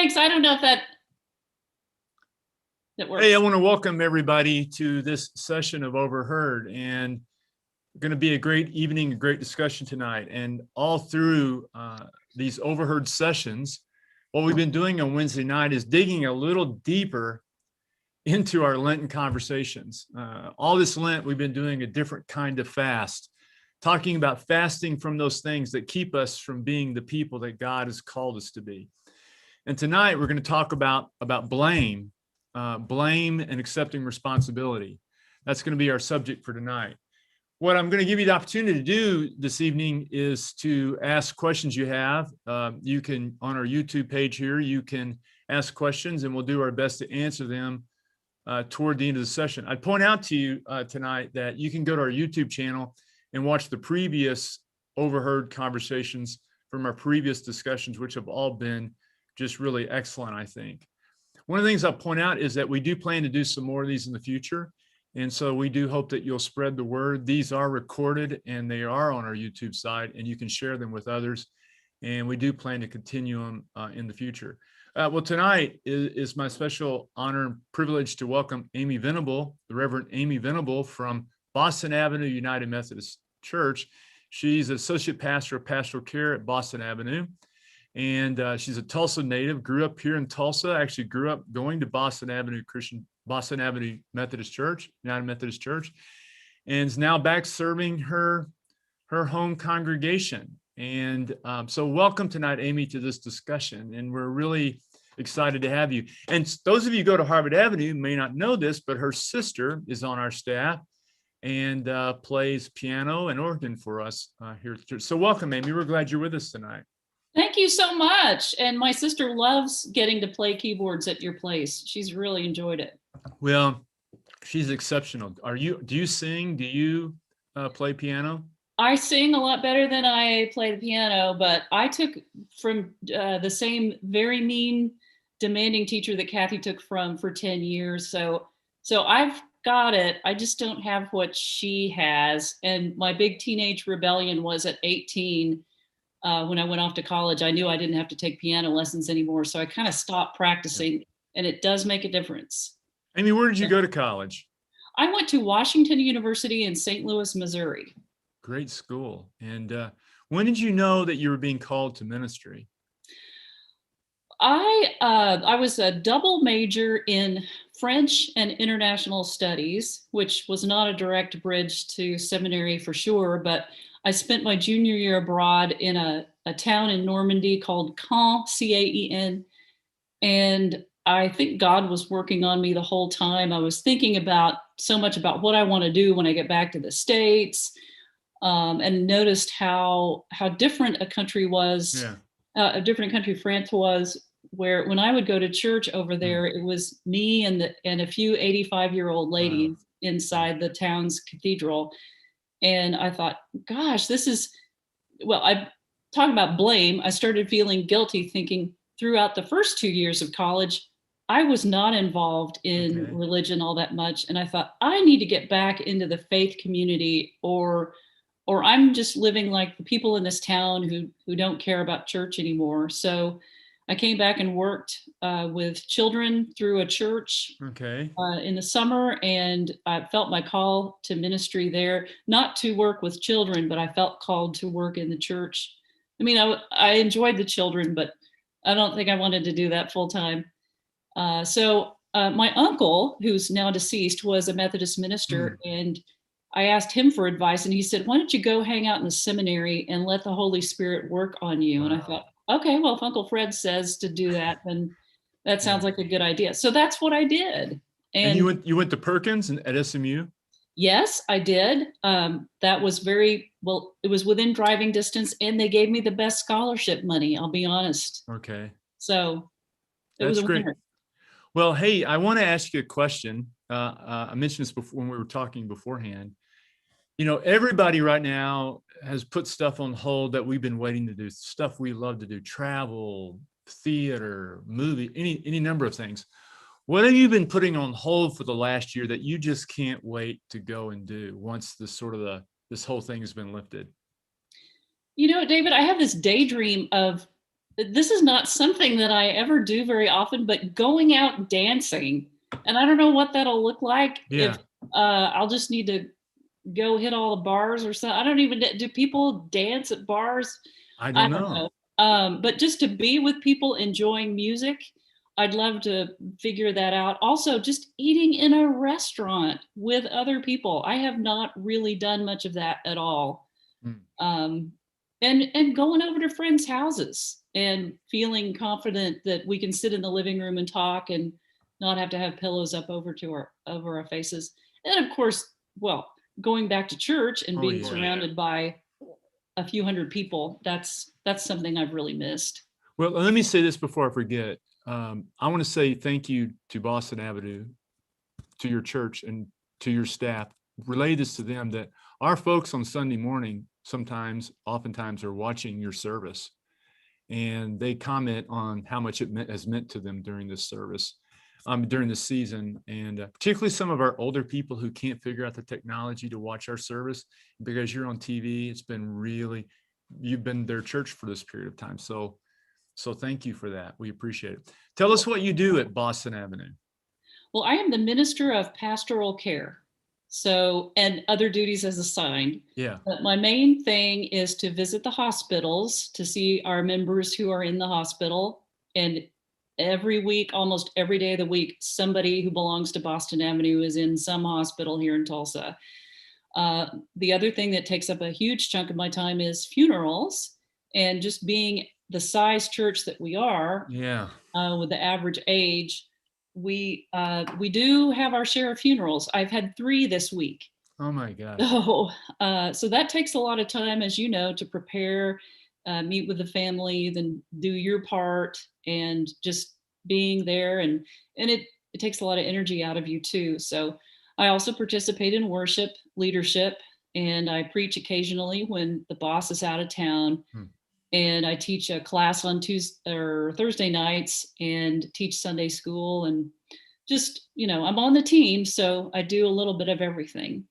Thanks. I don't know if that works. Hey, I want to welcome everybody to this session of Overheard, and going to be a great evening, a great discussion tonight. And all through these Overheard sessions, what we've been doing on Wednesday night is digging a little deeper into our Lenten conversations. All this Lent, we've been doing a different kind of fast, talking about fasting from those things that keep us from being the people that God has called us to be. And tonight we're going to talk about blame and accepting responsibility. That's going to be our subject for tonight. What I'm going to give you the opportunity to do this evening is to ask questions you have. You can, on our YouTube page here, you can ask questions and we'll do our best to answer them toward the end of the session. I'd point out to you tonight that you can go to our YouTube channel and watch the previous Overheard conversations from our previous discussions, which have all been just really excellent, I think. One of the things I'll point out is that we do plan to do some more of these in the future. And so we do hope that you'll spread the word. These are recorded and they are on our YouTube site, and you can share them with others. And we do plan to continue them in the future. Well, tonight is my special honor and privilege to welcome Amy Venable, the Reverend Amy Venable from Boston Avenue United Methodist Church. She's associate pastor of pastoral care at Boston Avenue. And she's a Tulsa native, grew up here in Tulsa, actually grew up going to Boston Avenue Methodist Church, United Methodist Church, and is now back serving her home congregation. And so welcome tonight, Amy, to this discussion. And we're really excited to have you. And those of you who go to Harvard Avenue may not know this, but her sister is on our staff and plays piano and organ for us here at the church. So welcome, Amy. We're glad you're with us tonight. Thank you so much. And my sister loves getting to play keyboards at your place. She's really enjoyed it. Well, she's exceptional. Do you sing? Do you play piano? I sing a lot better than I play the piano, but I took from the same very mean, demanding teacher that Kathy took from for 10 years. So I've got it. I just don't have what she has. And my big teenage rebellion was at 18. When I went off to college, I knew I didn't have to take piano lessons anymore. So I kind of stopped practicing, and it does make a difference. Amy, where did you go to college? I went to Washington University in St. Louis, Missouri. Great school. And when did you know that you were being called to ministry? I was a double major in French and international studies, which was not a direct bridge to seminary for sure, but I spent my junior year abroad in a town in Normandy called Caen, C-A-E-N. And I think God was working on me the whole time. I was thinking so much about what I want to do when I get back to the States, and noticed how different a country was, a different country France was, where when I would go to church over there, it was me and a few 85-year-old ladies inside the town's cathedral. And I thought, gosh, I talk about blame. I started feeling guilty, thinking throughout the first 2 years of college, I was not involved in religion all that much. And I thought, I need to get back into the faith community, or I'm just living like the people in this town who don't care about church anymore. So I came back and worked with children through a church in the summer, and I felt my call to ministry there, not to work with children, but I felt called to work in the church. I mean, I enjoyed the children, but I don't think I wanted to do that full time. So my uncle, who's now deceased, was a Methodist minister, and I asked him for advice, and he said, why don't you go hang out in the seminary and let the Holy Spirit work on you? Wow. And I thought, okay, well, if Uncle Fred says to do that, then that sounds like a good idea. So that's what I did. And you went to Perkins at SMU? Yes, I did. That was it was within driving distance, and they gave me the best scholarship money, I'll be honest. Okay. So it was a great. winner. Well, hey, I want to ask you a question. I mentioned this before when we were talking beforehand. You know, everybody right now has put stuff on hold that we've been waiting to do, stuff we love to do, travel, theater, movie, any number of things. What have you been putting on hold for the last year that you just can't wait to go and do once this whole thing has been lifted? You know, David, I have this daydream of this is not something that I ever do very often, but going out dancing, and I don't know what that'll look like. Yeah, If I'll just need to go hit all the bars or something. I don't even, do people dance at bars? I I don't don't know. know. But just to be with people enjoying music, I'd love to figure that out. Also, just eating in a restaurant with other people. I have not really done much of that at all. Mm. Um, and going over to friends' houses and feeling confident that we can sit in the living room and talk and not have to have pillows up over our faces. And of course, well, going back to church and Oh being yeah. surrounded by a few hundred people, that's something I've really missed. Well, let me say this before I forget. I want to say thank you to Boston Avenue, to your church, and to your staff. Relay this to them that our folks on Sunday morning oftentimes are watching your service, and they comment on how much has meant to them during this service, during this season, and particularly some of our older people who can't figure out the technology to watch our service because you're on TV. You've been their church for this period of time. So thank you for that. We appreciate it. Tell us what you do at Boston Avenue. Well, I am the minister of pastoral care. So, and other duties as assigned. Yeah. But my main thing is to visit the hospitals to see our members who are in the hospital. And every week, almost every day of the week, somebody who belongs to Boston Avenue is in some hospital here in Tulsa. The other thing that takes up a huge chunk of my time is funerals, and just being the size church that we are, Yeah. with the average age, we do have our share of funerals. I've had 3 this week. Oh my gosh. So that takes a lot of time, as you know, to prepare, meet with the family, then do your part, and just being there, and it takes a lot of energy out of you too. So I also participate in worship leadership, and I preach occasionally when the boss is out of town. Hmm. And I teach a class on Tuesday or Thursday nights and teach Sunday school, and just, I'm on the team, so I do a little bit of everything.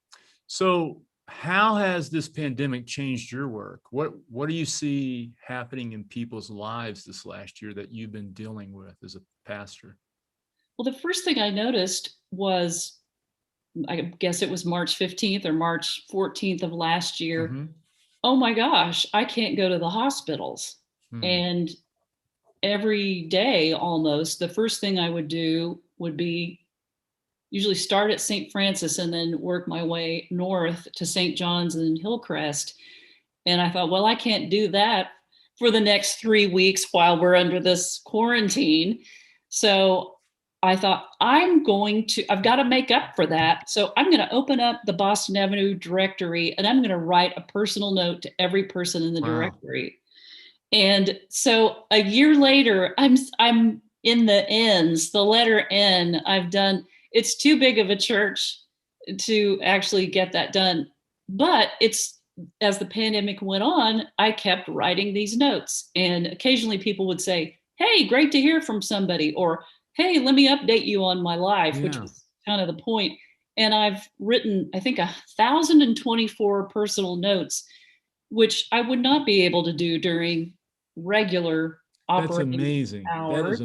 So how has this pandemic changed your work? What do you see happening in people's lives this last year that you've been dealing with as a pastor? Well, the first thing I noticed was, I guess it was March 15th or March 14th of last year. Mm-hmm. Oh my gosh, I can't go to the hospitals. Hmm. And every day almost, the first thing I would do would be usually start at St. Francis and then work my way north to St. John's and Hillcrest. And I thought, well, I can't do that for the next 3 weeks while we're under this quarantine. So I thought, I've got to make up for that. So I'm going to open up the Boston Avenue directory, and I'm going to write a personal note to every person in the Wow. directory. And so a year later, I'm in the N's, the letter N. It's too big of a church to actually get that done. But as the pandemic went on, I kept writing these notes. And occasionally people would say, hey, great to hear from somebody, or hey, let me update you on my life, which Yeah. was kind of the point. And I've written, I think, 1,024 personal notes, which I would not be able to do during regular That's operating amazing. hours.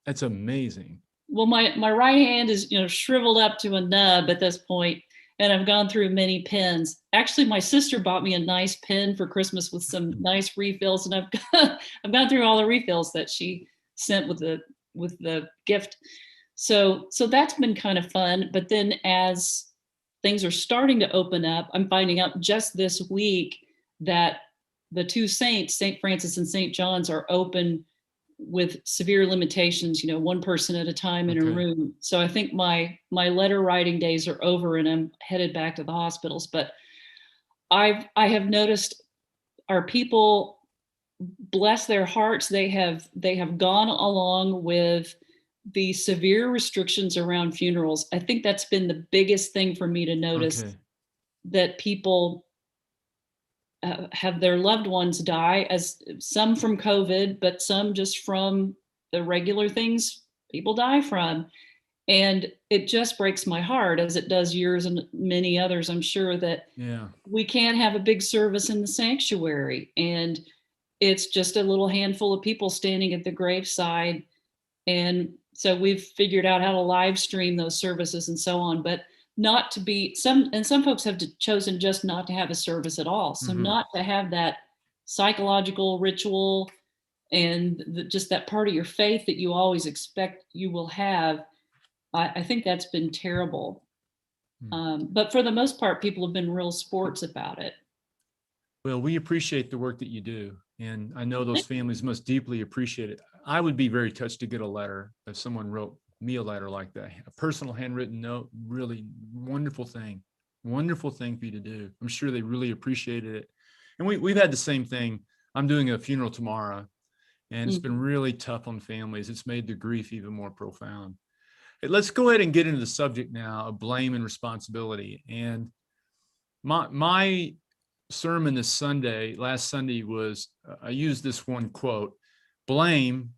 That's amazing. Well, my right hand is, shriveled up to a nub at this point, and I've gone through many pens. Actually, my sister bought me a nice pen for Christmas with some nice refills, and I've gone through all the refills that she sent with the gift. So that's been kind of fun. But then as things are starting to open up, I'm finding out just this week that the 2 saints, St. Francis and St. John's, are open with severe limitations, 1 person at a time in a Okay. room. So I think my letter writing days are over and I'm headed back to the hospitals. But I have noticed our people, bless their hearts, they have gone along with the severe restrictions around funerals. I think that's been the biggest thing for me to notice, Okay. that people have their loved ones die, as some from COVID, but some just from the regular things people die from. And it just breaks my heart, as it does yours and many others, I'm sure, that Yeah. we can't have a big service in the sanctuary. And it's just a little handful of people standing at the graveside. And so we've figured out how to live stream those services and so on, but not to be some folks have chosen just not to have a service at all. So not to have that psychological ritual and just that part of your faith that you always expect you will have. I think that's been terrible. But for the most part, people have been real sports about it. Well, we appreciate the work that you do. And I know those families must deeply appreciate it. I would be very touched to get a letter if someone wrote me a letter like that, a personal handwritten note. Really wonderful thing for you to do. I'm sure they really appreciated it. And we've had the same thing. I'm doing a funeral tomorrow, and it's been really tough on families. It's made the grief even more profound. Let's go ahead and get into the subject now of blame and responsibility. And my sermon last Sunday was, I used this one quote: blame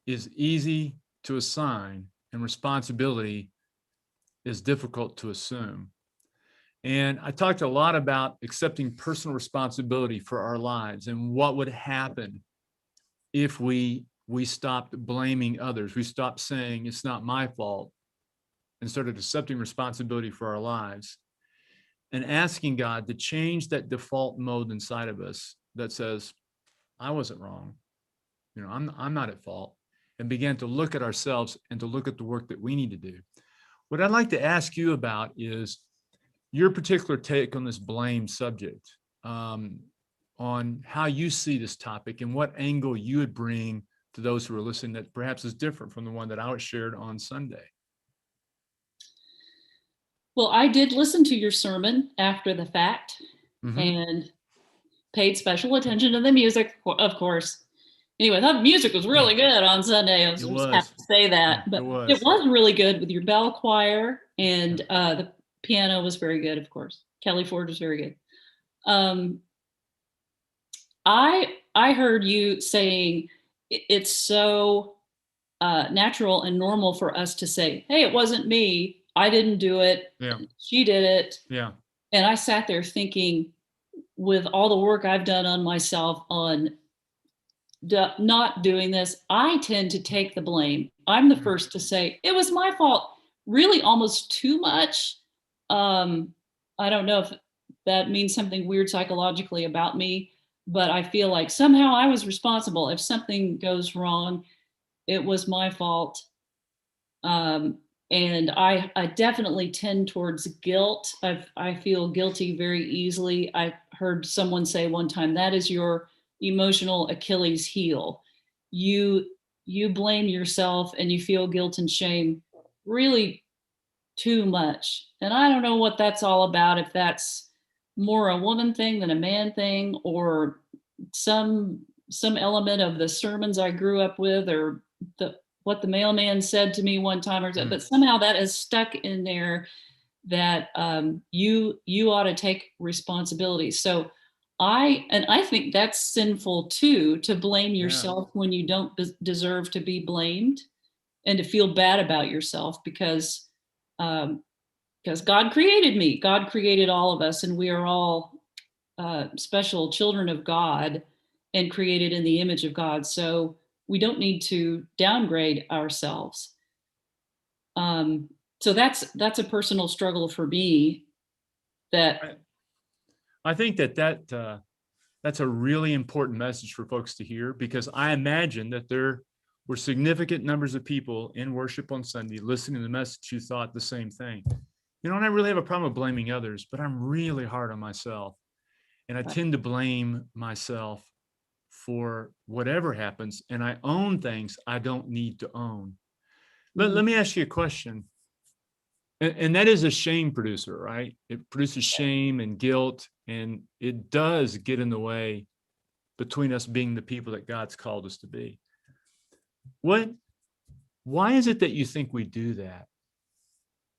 is easy to assign and responsibility is difficult to assume. And I talked a lot about accepting personal responsibility for our lives and what would happen if we stopped blaming others. We stopped saying it's not my fault and started accepting responsibility for our lives and asking God to change that default mode inside of us that says, I wasn't wrong. I'm not at fault, and began to look at ourselves and to look at the work that we need to do. What I'd like to ask you about is your particular take on this blame subject, on how you see this topic and what angle you would bring to those who are listening that perhaps is different from the one that I shared on Sunday. Well, I did listen to your sermon after the fact and paid special attention to the music, of course. Anyway, I thought the music was really good on Sunday. I was just have to say that. But it was really good with your bell choir, and the piano was very good, of course. Kelly Ford was very good. I heard you saying it's so natural and normal for us to say, hey, it wasn't me. I didn't do it. Yeah. She did it. Yeah. And I sat there thinking, with all the work I've done on myself on not doing this, I tend to take the blame. I'm the first to say it was my fault, really almost too much. I don't know if that means something weird psychologically about me, but I feel like somehow I was responsible. If something goes wrong, it was my fault. And I definitely tend towards guilt. I feel guilty very easily. I heard someone say one time, that is your emotional Achilles heel. You blame yourself and you feel guilt and shame really too much. And I don't know what that's all about, if that's more a woman thing than a man thing, or some element of the sermons I grew up with, or what the mailman said to me one time, but somehow that is stuck in there, that you ought to take responsibility. So I think that's sinful too, to blame yourself when you don't deserve to be blamed, and to feel bad about yourself, because God created me. God created all of us, and we are all special children of God and created in the image of God. So we don't need to downgrade ourselves. So that's a personal struggle for me. That I think that's a really important message for folks to hear, because I imagine that there were significant numbers of people in worship on Sunday listening to the message who thought the same thing. And I really have a problem with blaming others, but I'm really hard on myself. And I tend to blame myself for whatever happens, and I own things I don't need to own. Let me ask you a question. And that is a shame producer, right? It produces shame and guilt, and it does get in the way between us being the people that God's called us to be. Why is it that you think we do that?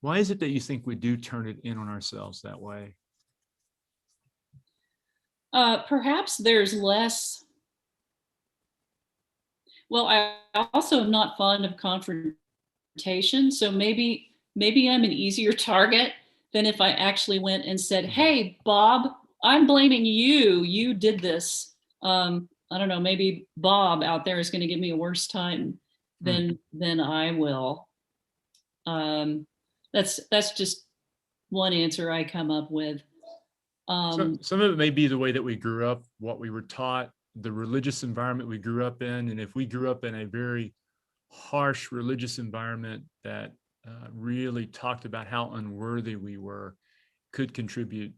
Why is it that you think we do turn it in on ourselves that way? Perhaps there's less. Well, I also am not fond of confrontation, so maybe I'm an easier target than if I actually went and said, hey, Bob, I'm blaming you. You did this. I don't know, maybe Bob out there is going to give me a worse time than I will. That's just one answer I come up with. Some of it may be the way that we grew up, what we were taught, the religious environment we grew up in. And if we grew up in a very harsh religious environment that really talked about how unworthy we were, could contribute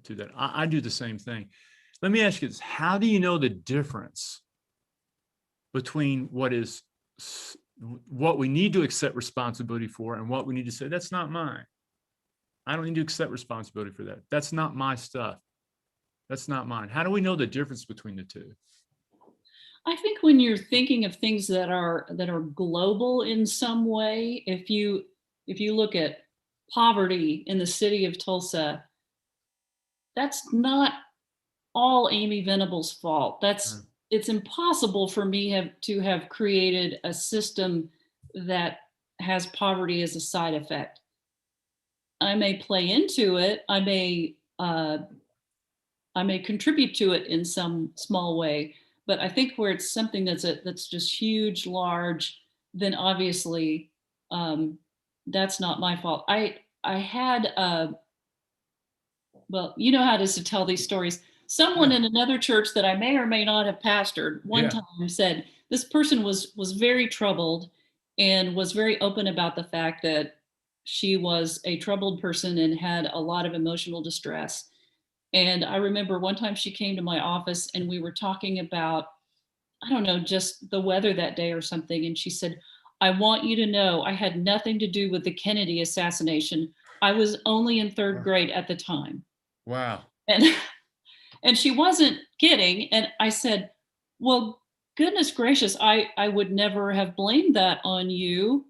to that. I do the same thing. Let me ask you this. How do you know the difference between what we need to accept responsibility for and what we need to say, that's not mine. I don't need to accept responsibility for that. That's not my stuff. That's not mine. How do we know the difference between the two? I think when you're thinking of things that are global in some way, if you look at poverty in the city of Tulsa, that's not all Amy Venable's fault. It's impossible for me to have created a system that has poverty as a side effect. I may play into it. I may contribute to it in some small way. But I think where it's something that's just huge, large, then obviously that's not my fault. I had well, you know how it is to tell these stories. Someone in another church that I may or may not have pastored one time said this person was very troubled and was very open about the fact that she was a troubled person and had a lot of emotional distress. And I remember one time she came to my office and we were talking about, I don't know, just the weather that day or something. And she said, I want you to know I had nothing to do with the Kennedy assassination. I was only in third grade at the time. Wow. And she wasn't kidding. And I said, well, goodness gracious, I would never have blamed that on you.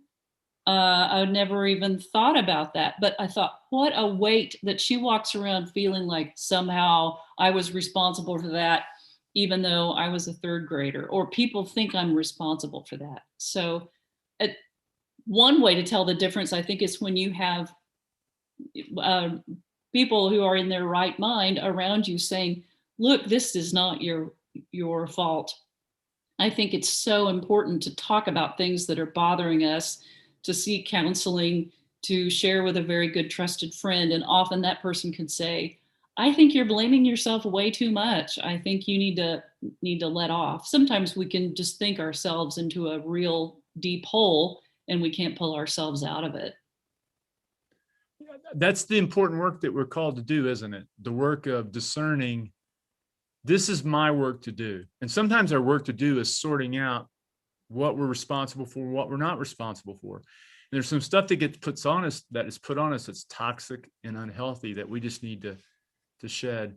I would never even thought about that. But I thought, what a weight that she walks around feeling like somehow I was responsible for that, even though I was a third grader, or people think I'm responsible for that. So one way to tell the difference, I think, is when you have people who are in their right mind around you saying, look, this is not your fault. I think it's so important to talk about things that are bothering us, to seek counseling, to share with a very good trusted friend. And often that person could say, I think you're blaming yourself way too much. I think you need to let off. Sometimes we can just think ourselves into a real deep hole and we can't pull ourselves out of it. That's the important work that we're called to do, isn't it? The work of discerning, this is my work to do. And sometimes our work to do is sorting out what we're responsible for, what we're not responsible for. And there's some stuff that gets put on us that's toxic and unhealthy that we just need to shed.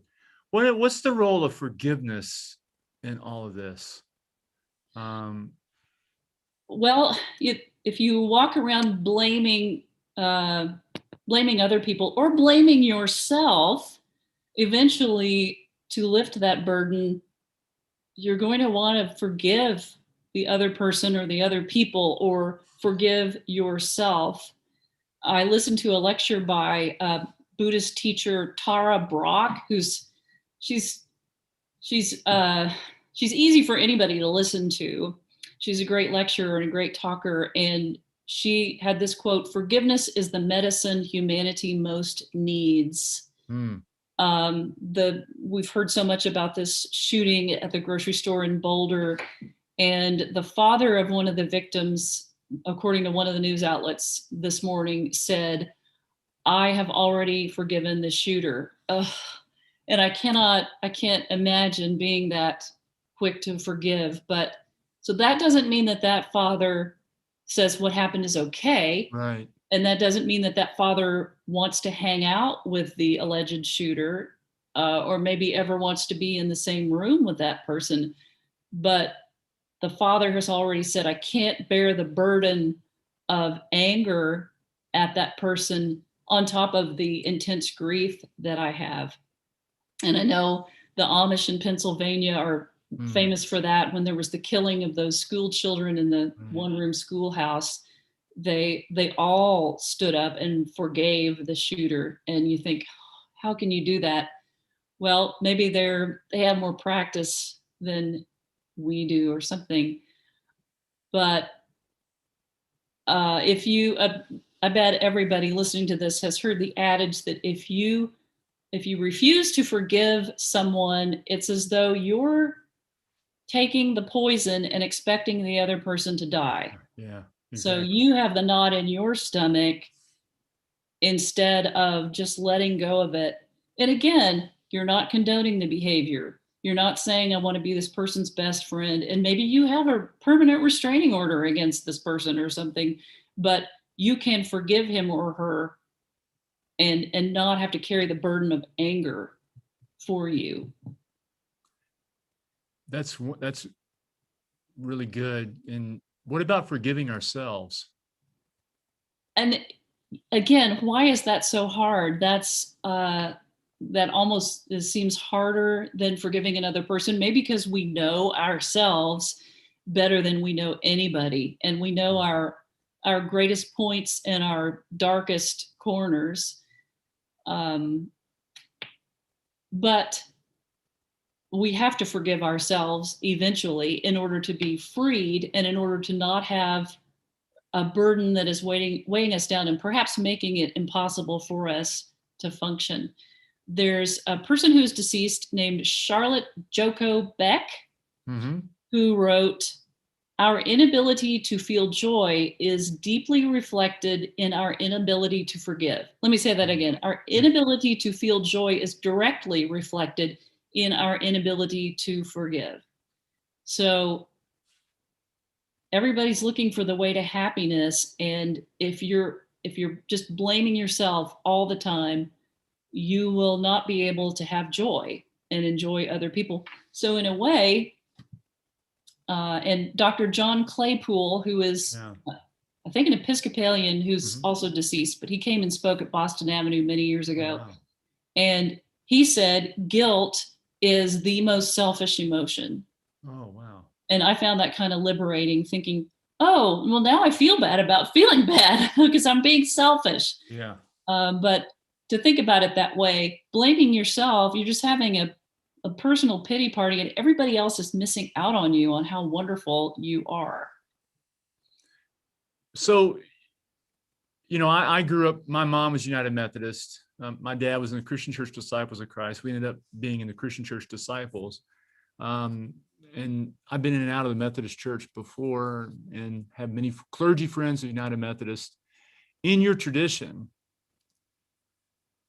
What's the role of forgiveness in all of this? Well, if you walk around blaming other people or blaming yourself, eventually to lift that burden, you're going to want to forgive the other person or the other people, or forgive yourself. I listened to a lecture by Buddhist teacher Tara Brach, she's easy for anybody to listen to. She's a great lecturer and a great talker, and she had this quote: "Forgiveness is the medicine humanity most needs." We've heard so much about this shooting at the grocery store in Boulder, and the father of one of the victims, according to one of the news outlets this morning, said, I have already forgiven the shooter. And I can't imagine being that quick to forgive. But so that doesn't mean that father says what happened is okay. Right. And that doesn't mean that father wants to hang out with the alleged shooter, or maybe ever wants to be in the same room with that person. But the father has already said, I can't bear the burden of anger at that person on top of the intense grief that I have. And I know the Amish in Pennsylvania are famous for that. When there was the killing of those school children in the one-room schoolhouse, they all stood up and forgave the shooter. And you think, how can you do that? Well, maybe they have more practice than we do or something. But if you, I bet everybody listening to this has heard the adage that if you refuse to forgive someone, it's as though you're taking the poison and expecting the other person to die. Yeah. So Exactly. you have the knot in your stomach instead of just letting go of it. And again, you're not condoning the behavior. You're not saying, I want to be this person's best friend. And maybe you have a permanent restraining order against this person or something, but you can forgive him or her and not have to carry the burden of anger for you. That's really good. And what about forgiving ourselves? And again, why is that so hard? That almost seems harder than forgiving another person, maybe because we know ourselves better than we know anybody, and we know our greatest points and our darkest corners. But we have to forgive ourselves eventually in order to be freed and in order to not have a burden that is weighing us down and perhaps making it impossible for us to function. There's a person who's deceased named Charlotte Joko Beck, who wrote, "Our inability to feel joy is deeply reflected in our inability to forgive." Let me say that again. Our inability to feel joy is directly reflected in our inability to forgive. So everybody's looking for the way to happiness, and if you're just blaming yourself all the time, you will not be able to have joy and enjoy other people. So in a way, and Dr. John Claypool, who is I think an Episcopalian who's also deceased, but he came and spoke at Boston Avenue many years ago. Wow. And he said guilt is the most selfish emotion. Oh, wow. And I found that kind of liberating, thinking, oh, well, now I feel bad about feeling bad because I'm being selfish. Yeah. But to think about it that way, blaming yourself, you're just having a personal pity party, and everybody else is missing out on you, on how wonderful you are. So, I grew up, my mom was United Methodist. My dad was in the Christian Church Disciples of Christ. We ended up being in the Christian Church Disciples. And I've been in and out of the Methodist Church before and have many clergy friends of United Methodist. In your tradition,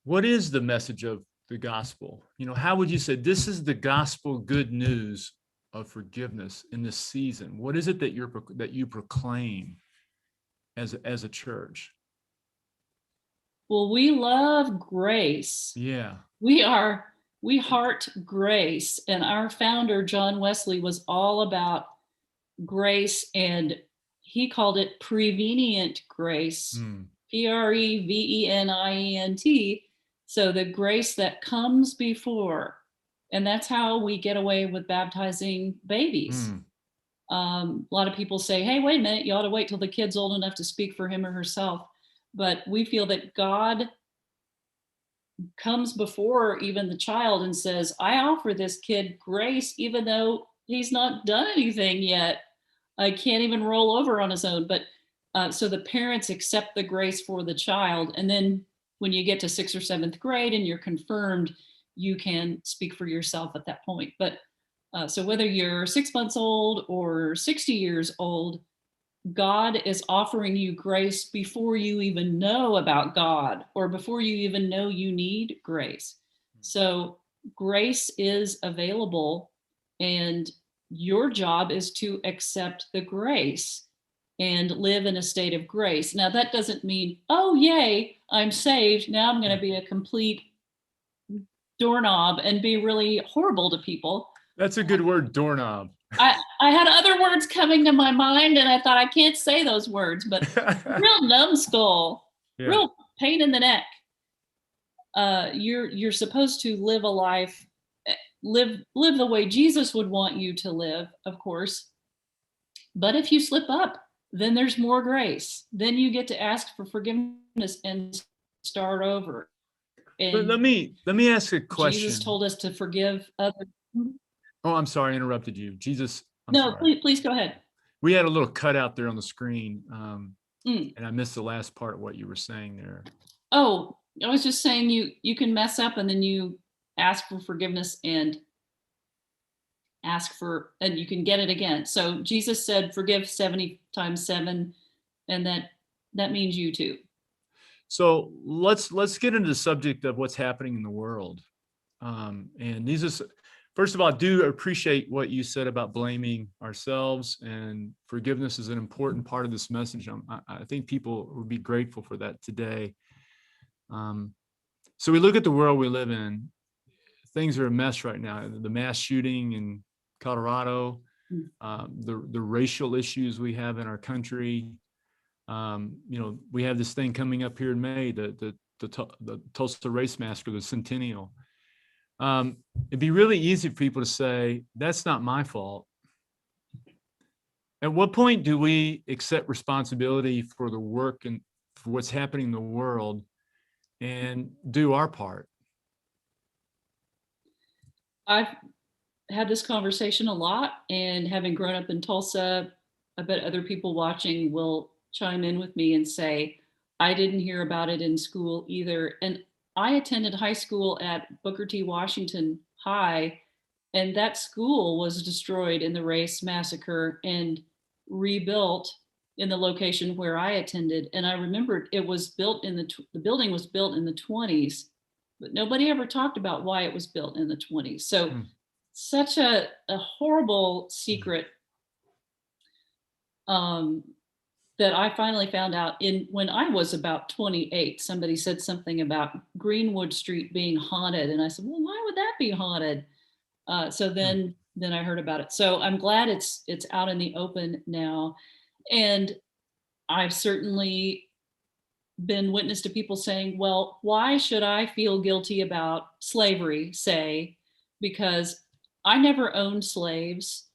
what is the message of the gospel? How would you say this is the gospel good news of forgiveness in this season? What is it that you proclaim as a church? Well, we love grace. Yeah. We heart grace, and our founder John Wesley was all about grace, and he called it prevenient grace. Prevenient. So the grace that comes before, and that's how we get away with baptizing babies. A lot of people say, hey, wait a minute, you ought to wait till the kid's old enough to speak for him or herself. But we feel that God comes before even the child and says, I offer this kid grace, even though he's not done anything yet. I can't even roll over on his own. But so the parents accept the grace for the child. And then when you get to 6th or 7th grade and you're confirmed, you can speak for yourself at that point. But so whether you're 6 months old or 60 years old, God is offering you grace before you even know about God or before you even know you need grace. So grace is available, and your job is to accept the grace and live in a state of grace. Now, that doesn't mean, oh, yay, I'm saved. Now I'm going to be a complete doorknob and be really horrible to people. That's a good word, doorknob. I had other words coming to my mind, and I thought I can't say those words, but real numbskull, real pain in the neck. You're supposed to live a life, live the way Jesus would want you to live, of course. But if you slip up, then there's more grace. Then you get to ask for forgiveness and start over. And but let me ask a question. Jesus told us to forgive others. Oh, I'm sorry, I interrupted you. Jesus I'm No, sorry. please go ahead. We had a little cutout there on the screen, Mm. and I missed the last part of what you were saying there. Oh, I was just saying you can mess up and then you ask for forgiveness and and you can get it again. So Jesus said, forgive 70 times 7, and that means you too. So let's get into the subject of what's happening in the world. And these are, first of all, I do appreciate what you said about blaming ourselves, and forgiveness is an important part of this message. I think people would be grateful for that today. So we look at the world we live in. Things are a mess right now. The mass shooting in Colorado, the racial issues we have in our country. We have this thing coming up here in May, the Tulsa Race Massacre, the centennial. It'd be really easy for people to say, that's not my fault. At what point do we accept responsibility for the work and for what's happening in the world and do our part? I've had this conversation a lot, and having grown up in Tulsa, I bet other people watching will chime in with me and say, I didn't hear about it in school either. And I attended high school at Booker T. Washington High, and that school was destroyed in the race massacre and rebuilt in the location where I attended. And I remembered it was built in the building was built in the 20s, but nobody ever talked about why it was built in the 20s. So such a horrible secret that I finally found out when I was about 28. Somebody said something about Greenwood Street being haunted, and I said, well, why would that be haunted? So then I heard about it. So I'm glad it's out in the open now. And I've certainly been witness to people saying, well, why should I feel guilty about slavery, say, because I never owned slaves,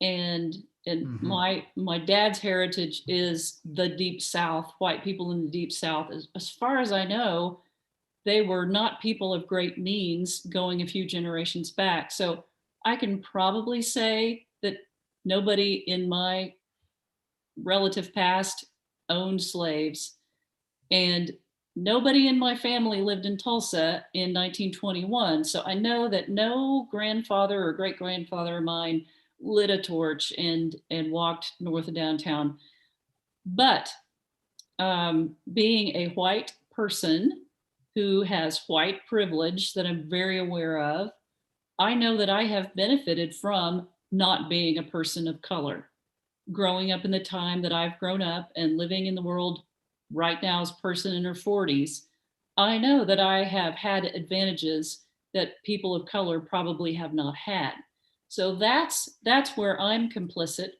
and my dad's heritage is the Deep South, white people in the Deep South. As far as I know, they were not people of great means going a few generations back. So I can probably say that nobody in my relative past owned slaves, and nobody in my family lived in Tulsa in 1921. So I know that no grandfather or great grandfather of mine lit a torch and walked north of downtown. But being a white person who has white privilege that I'm very aware of, I know that I have benefited from not being a person of color. Growing up in the time that I've grown up and living in the world right now as a person in her 40s, I know that I have had advantages that people of color probably have not had. So that's where I'm complicit.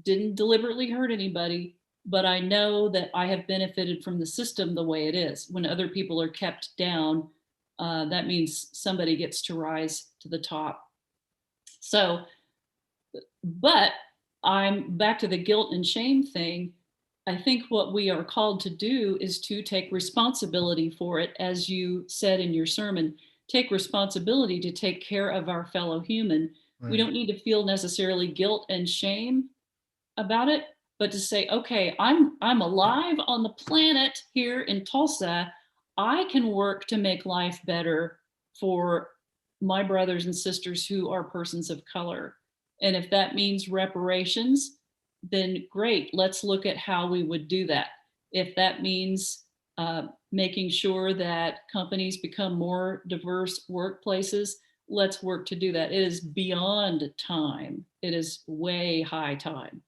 Didn't deliberately hurt anybody, but I know that I have benefited from the system the way it is. When other people are kept down, that means somebody gets to rise to the top. So, but I'm back to the guilt and shame thing. I think what we are called to do is to take responsibility for it. As you said in your sermon, take responsibility to take care of our fellow human. Right. We don't need to feel necessarily guilt and shame about it, but to say, okay, I'm alive on the planet here in Tulsa. I can work to make life better for my brothers and sisters who are persons of color. And if that means reparations, then great, let's look at how we would do that. If that means making sure that companies become more diverse workplaces, let's work to do that. It is beyond time. It is way high time.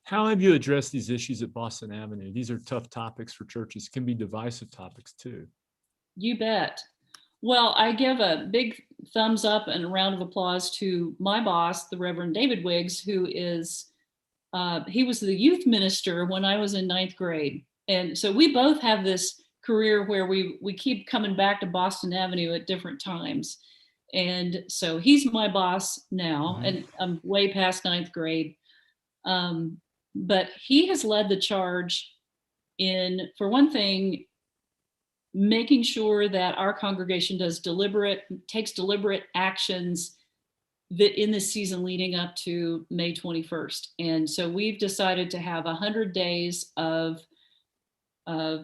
How have you addressed these issues at Boston Avenue? These are tough topics for churches, can be divisive topics too. You bet. Well, I give a big thumbs up and a round of applause to my boss, the Reverend David Wiggs, who is, he was the youth minister when I was in 9th grade. And so we both have this career where we keep coming back to Boston Avenue at different times. And so he's my boss now, and I'm way past 9th grade. But he has led the charge in, for one thing, making sure that our congregation takes deliberate actions in the season leading up to May 21st. And so we've decided to have 100 days of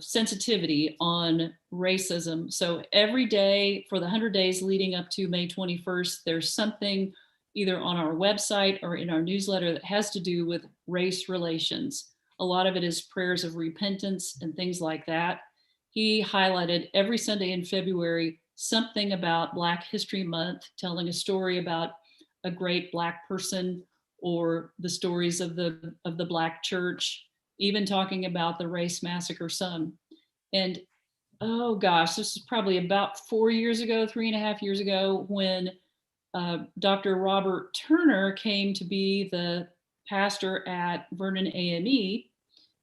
sensitivity on racism. So every day for the 100 days leading up to May 21st, there's something either on our website or in our newsletter that has to do with race relations. A lot of it is prayers of repentance and things like that. He highlighted every Sunday in February something about Black History Month, telling a story about a great Black person or the stories of the Black church, even talking about the race massacre some. And oh gosh, this is probably about 4 years ago, 3.5 years ago, when Dr. Robert Turner came to be the pastor at Vernon AME,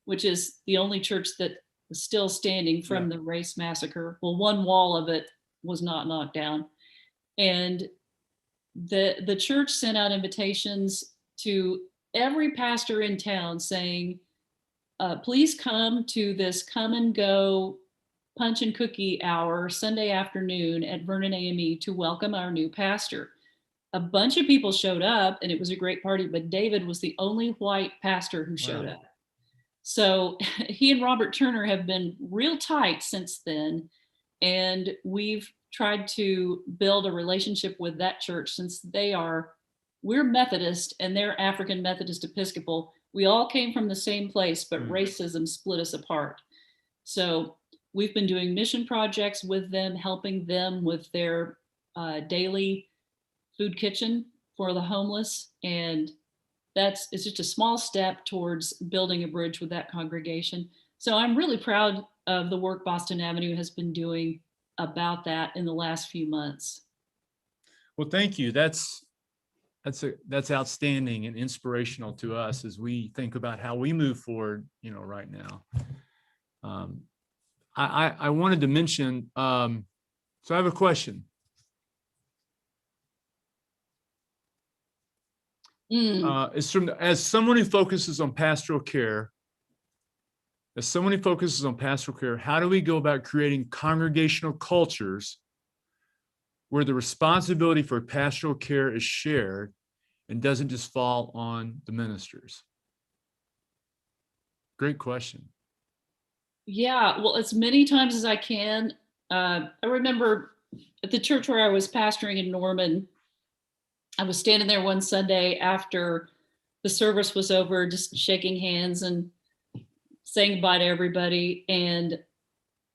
which is the only church that is still standing from the race massacre. Well, one wall of it was not knocked down. And the church sent out invitations to every pastor in town saying, please come to this come and go punch and cookie hour Sunday afternoon at Vernon AME to welcome our new pastor. A bunch of people showed up and it was a great party, but David was the only white pastor who showed up. So he and Robert Turner have been real tight since then. And we've tried to build a relationship with that church since we're Methodist and they're African Methodist Episcopal. We all came from the same place, but racism split us apart. So we've been doing mission projects with them, helping them with their daily food kitchen for the homeless. And it's just a small step towards building a bridge with that congregation. So I'm really proud of the work Boston Avenue has been doing about that in the last few months. Well, thank you. That's outstanding and inspirational to us as we think about how we move forward, right now. I wanted to mention, so I have a question. As someone who focuses on pastoral care, how do we go about creating congregational cultures where the responsibility for pastoral care is shared and doesn't just fall on the ministers? Great question. Yeah, well, as many times as I can. I remember at the church where I was pastoring in Norman, I was standing there one Sunday after the service was over, just shaking hands and saying goodbye to everybody. And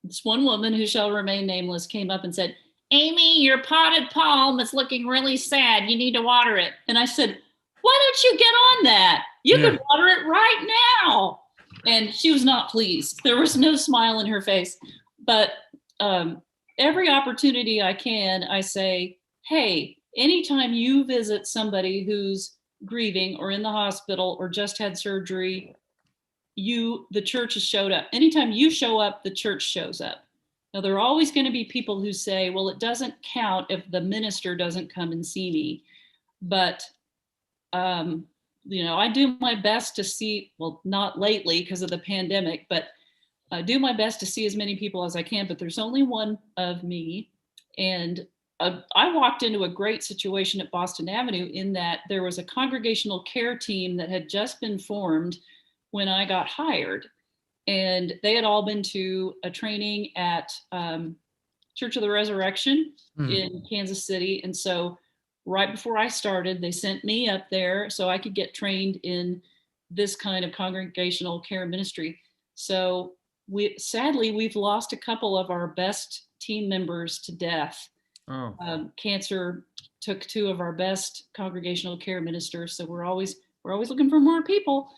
this one woman, who shall remain nameless, came up and said, "Amy, your potted palm is looking really sad. You need to water it." And I said, "Why don't you get on that? You could water it right now." And she was not pleased. There was no smile in her face. But every opportunity I can, I say, hey, anytime you visit somebody who's grieving or in the hospital or just had surgery, the church has showed up. Anytime you show up, the church shows up. Now, there are always going to be people who say, well, it doesn't count if the minister doesn't come and see me. But, I do my best to see, well, not lately because of the pandemic, but I do my best to see as many people as I can, but there's only one of me. And I walked into a great situation at Boston Avenue in that there was a congregational care team that had just been formed when I got hired. And they had all been to a training at Church of the Resurrection in Kansas City. And so right before I started, they sent me up there so I could get trained in this kind of congregational care ministry. So sadly, we've lost a couple of our best team members to death. Cancer took 2 of our best congregational care ministers. So we're always looking for more people.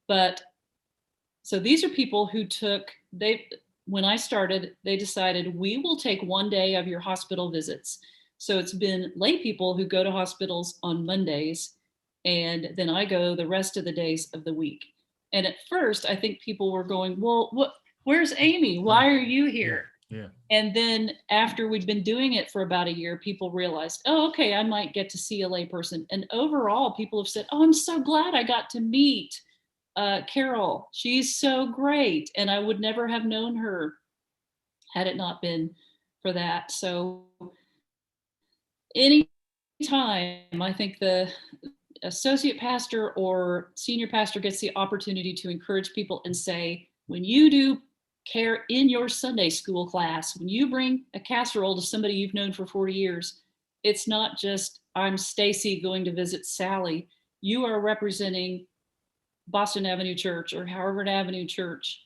But so these are people who when I started, they decided we will take 1 day of your hospital visits. So it's been lay people who go to hospitals on Mondays, and then I go the rest of the days of the week. And at first, I think people were going, well, where's Amy? Why are you here? Yeah. And then after we'd been doing it for about a year, people realized, oh, okay, I might get to see a lay person. And overall, people have said, oh, I'm so glad I got to meet Carol. She's so great. And I would never have known her had it not been for that. So anytime time I think the associate pastor or senior pastor gets the opportunity to encourage people and say, when you do care in your Sunday school class, when you bring a casserole to somebody you've known for 40 years, it's not just, I'm Stacy going to visit Sally. You are representing Boston Avenue Church or Harvard Avenue Church.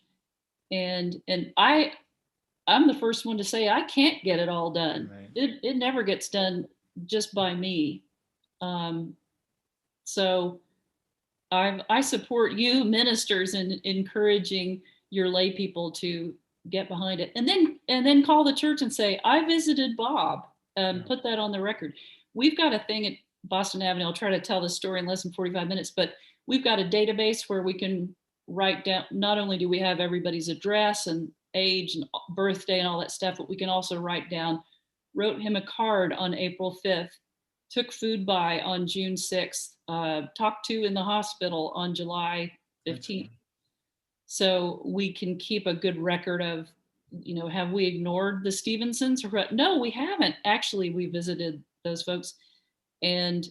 And I'm the first one to say I can't get it all done. Right. It never gets done just by me. So I support you ministers in encouraging your lay people to get behind it, and then call the church and say, I visited Bob. Put that on the record. We've got a thing at Boston Avenue. I'll try to tell this story in less than 45 minutes, but we've got a database where we can write down, not only do we have everybody's address and age and birthday and all that stuff, but we can also write down, wrote him a card on April 5th, took food by on June 6th, talked to in the hospital on July 15th. So we can keep a good record of, have we ignored the Stevensons? Or no, we haven't. Actually, we visited those folks. And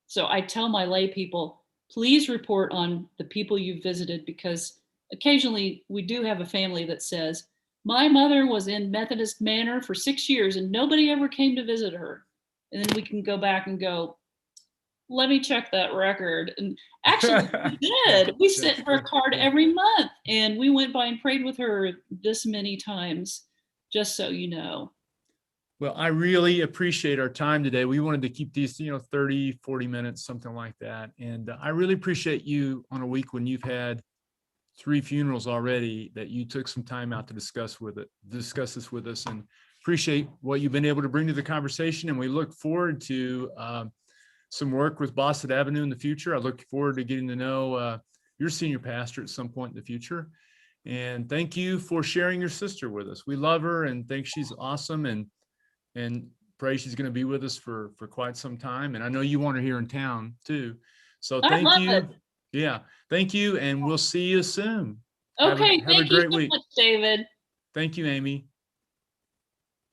so I tell my lay people, please report on the people you've visited, because occasionally we do have a family that says, my mother was in Methodist Manor for 6 years and nobody ever came to visit her. And then we can go back and go, let me check that record. And actually we did. We sent her a card every month and we went by and prayed with her this many times, just so you know. Well, I really appreciate our time today. We wanted to keep these, 30, 40 minutes, something like that. And I really appreciate you on a week when you've had 3 funerals already, that you took some time out to discuss this with us, and appreciate what you've been able to bring to the conversation. And we look forward to some work with Boston Avenue in the future. I look forward to getting to know your senior pastor at some point in the future. And thank you for sharing your sister with us. We love her and think she's awesome, and pray she's going to be with us for quite some time. And I know you want her here in town too. So thank you. It. Yeah. Thank you. And we'll see you soon. Okay. Have a great week. Much, David. Thank you, Amy.